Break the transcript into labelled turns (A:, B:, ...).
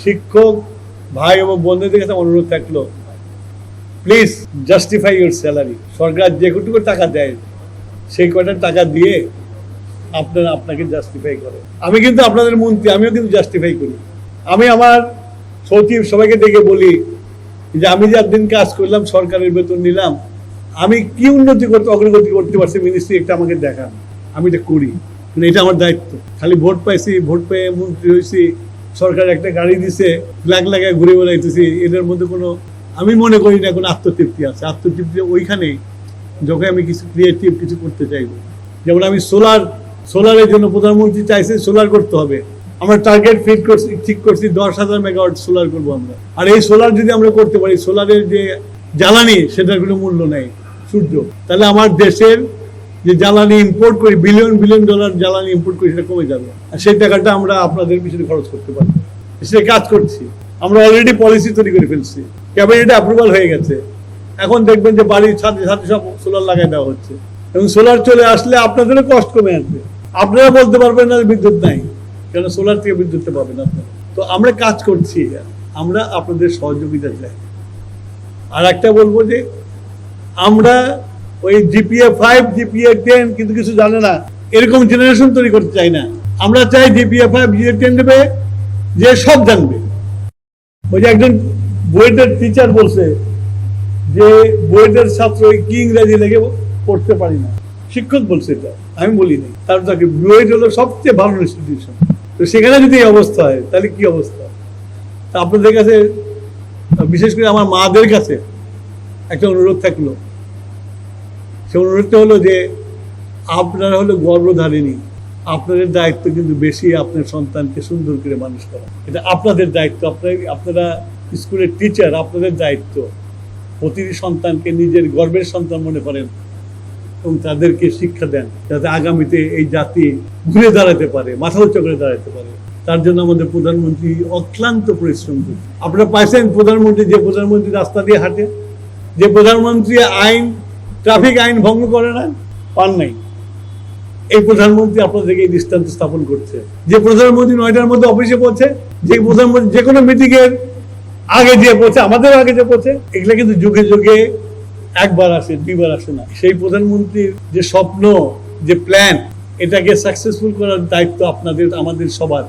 A: শিক্ষক ভাই এবং বন্ধুদের কাছে অনুরোধ থাকলো, প্লিজ জাস্টিফাই ইউর স্যালারি। সরকার যে কটুকু টাকা দেয় সেই কয়টা টাকা দিয়ে আপনারা আপনাকে জাস্টিফাই করে। আমি কিন্তু আপনাদের মন্ত্রী, আমিও কিন্তু জাস্টিফাই করি। আমি আমার সচিব সবাইকে ডেকে বলি যে আমি যে একদিন কাজ করলাম, সরকারের বেতন নিলাম, আমি কি উন্নতি করতে অগ্রগতি করতে পারছি মিনিস্ট্রি, একটা আমাকে দেখান, আমি এটা করি। এটা আমার দায়িত্ব। খালি ভোট পাইছি, ভোট পেয়ে মন্ত্রী হয়েছি, সরকার একটা গাড়ি দিছে, ফ্ল্যাগ লাগায় ঘুরে বেড়াইতেছি, এটার মধ্যে কোনো, আমি মনে করি না কোনো আত্মতৃপ্তি আছে। আত্মতৃপ্তি ওইখানে যখন আমি কিছু ক্রিয়েটিভ কিছু করতে চাইবো। যেমন আমি সোলারের জন্য প্রধানমন্ত্রী চাইছে সোলার করতে হবে, আমরা টার্গেট ঠিক করছি 10,000 মেগাওয়াট সোলার করবো আমরা। আর এই সোলার যদি আমরা করতে পারি, সোলারের যে জ্বালানি সেটার কোনো মূল্য নেই, সূর্য, তাহলে আমার দেশের যে জ্বালানি ইম্পোর্ট করি, বিলিয়ন ডলার জ্বালানি ইম্পোর্ট করি, সেটা কমে যাবে। আর সেই টাকাটা আমরা আপনাদের পিছনে খরচ করতে পারবো। সেটা কাজ করছি, আমরা অলরেডি পলিসি তৈরি করে ফেলছি, ক্যাবিনেটে অ্যাপ্রুভাল হয়ে গেছে। এখন দেখবেন যে বাড়ির ছাদে সব সোলার লাগাই দেওয়া হচ্ছে, এবং সোলার চলে আসলে আপনাদেরও কষ্ট কমে আসবে। আপনারা বলতে পারবেন না বিদ্যুৎ নাই, কেন সোলার থেকে বিদ্যুৎটা পাবেন আপনারা। তো আমরা কাজ করছি, আমরা আপনাদের সহযোগিতা চাই। আর একটা বলবো যে আমরা ওই GPA 5 GPA 10 কিন্তু কিছু জানে না এরকম জেনারেশন তৈরি করতে চাই না। আমরা চাই GPA 5 GPA 10 দেবে যে সব জানবে। ওই যে একজন বুয়েটের টিচার বলছে যে বুয়েটের ছাত্র কি ইংরেজি লেগে পড়তে পারি না, শিক্ষক বলছে এটা, আমি বলিনি। তার তাকে বুয়েট হলো সবচেয়ে ভালো ইনস্টিটিউশন, তো সেখানে যদি এই অবস্থা হয় তাহলে কি অবস্থা। তা আপনাদের কাছে, বিশেষ করে আমার মাদের কাছে একটা অনুরোধ থাকলো। সে অনুরোধটা হলো যে আপনারা হলো গর্ভধারিণী, আপনাদের দায়িত্ব কিন্তু বেশি আপনার সন্তানকে সুন্দর করে মানুষ করা। এটা আপনাদের দায়িত্ব। আপনারা স্কুলের টিচার, আপনাদের দায়িত্ব প্রতিটি সন্তানকে নিজের গর্বের সন্তান মনে করেন এবং তাদেরকে শিক্ষা দেন, যাতে আগামীতে এই জাতি ঘুরে দাঁড়াতে পারে, মাথা উঁচু করে দাঁড়াতে পারে। তার জন্য আমাদের প্রধানমন্ত্রী অক্লান্ত পরিশ্রম করে। আপনারা পাইছেন প্রধানমন্ত্রী, যে প্রধানমন্ত্রী রাস্তা দিয়ে হাঁটে, যে প্রধানমন্ত্রী ট্রাফিক আইন ভঙ্গ করে না, পান নাই। এই প্রধানমন্ত্রী আপনাদেরকে এই দৃষ্টান্ত স্থাপন করছে। যে প্রধানমন্ত্রী 9টার মধ্যে অফিসে পৌঁছে, যে প্রধানমন্ত্রী যে কোনো মিটিং এর আগে যে পৌঁছে, আমাদের আগে যে পৌঁছে, এগুলো কিন্তু যুগে যুগে একবার আসে, দুইবার আসে না। সেই প্রধানমন্ত্রীর যে স্বপ্ন, যে প্ল্যান, এটাকে সাকসেসফুল করার দায়িত্ব আপনাদের, আমাদের সবার।